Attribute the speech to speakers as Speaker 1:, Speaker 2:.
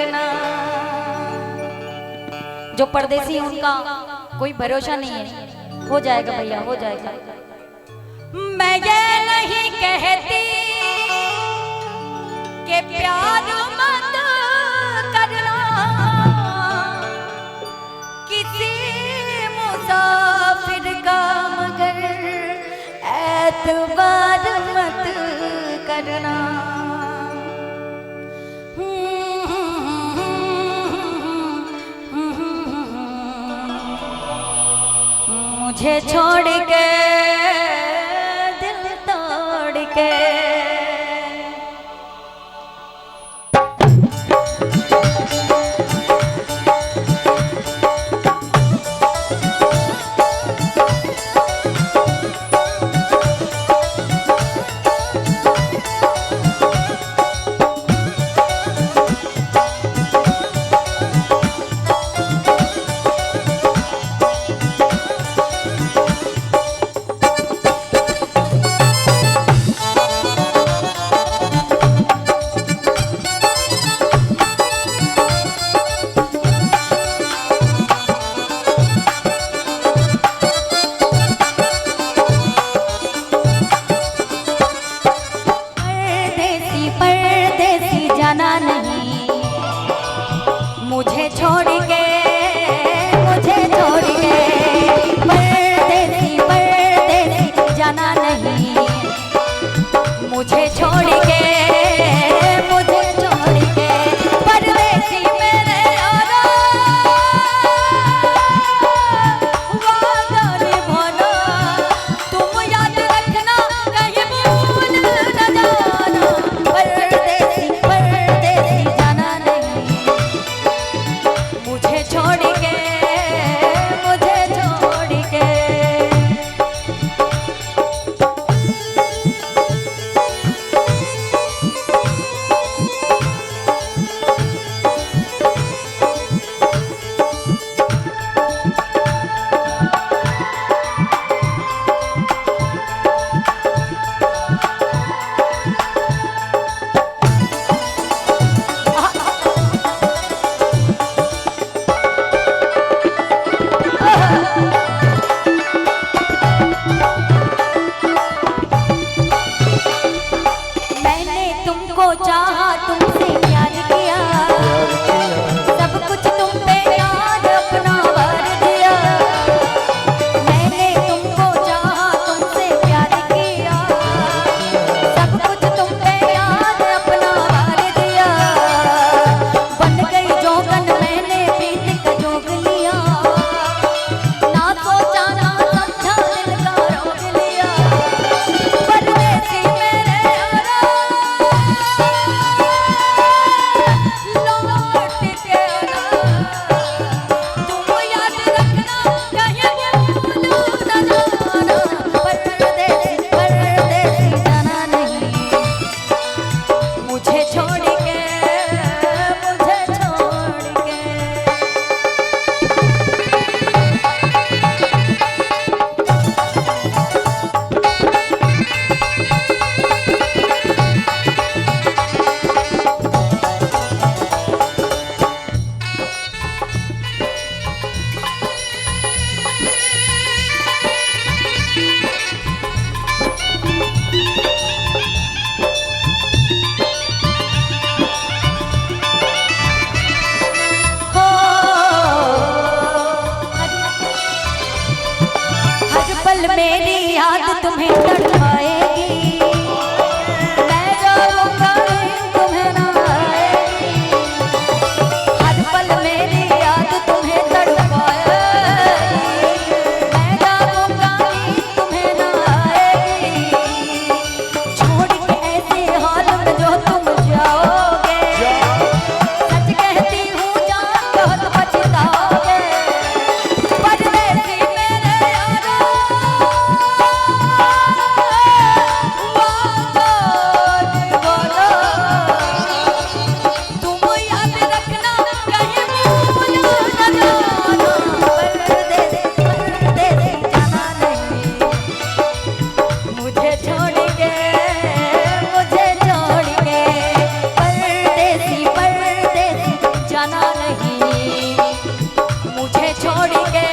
Speaker 1: करना। जो परदेसी उनका कोई भरोसा नहीं है, हो जाएगा भैया, हो जाएगा। मैं ये नहीं कहती कि प्यार मत करना, किसी मुसाफिर का मगर एतबार मत करना। मुझे छोड़ के दिल तोड़ के मुझे छोड़ के, मुझे छोड़ के परदेसी परदेसी जाना नहीं। मुझे छोड़ के, मुझे छोड़ के परदेसी मेरे यारा, वादा निभाना तुम याद रखना, कहीं भूल न जाना। परदेसी परदेसी जाना नहीं। मुझे छोड़ के, मुझे छोड़ के तुमको चाहा, तुमसे प्यार किया, सब कुछ तुम पे याद अपना भर दिया। मैंने तुमको चाहा, तुमसे प्यार किया, सब कुछ तुम पे याद अपना भर दिया। बन गई जोगन मैंने बीत का जोग लिया, ना सोचा ना समझा दिल का रोग लिया। परदेसी मेरे यारा, मेरी याद तुम्हें तड़पाएगी, मैं जाऊंगा तुम्हें ना आएगी। हर पल मेरी याद तुम्हें तड़पाएगी, मैं जाऊंगा तुम्हें ना आएगी। छोड़ के ऐसे हाल में जो तुम जाओगे, सच कहती हूँ जान बहुत पछताओगे। परदेसी मेरे यारा, मुझे छोड़ के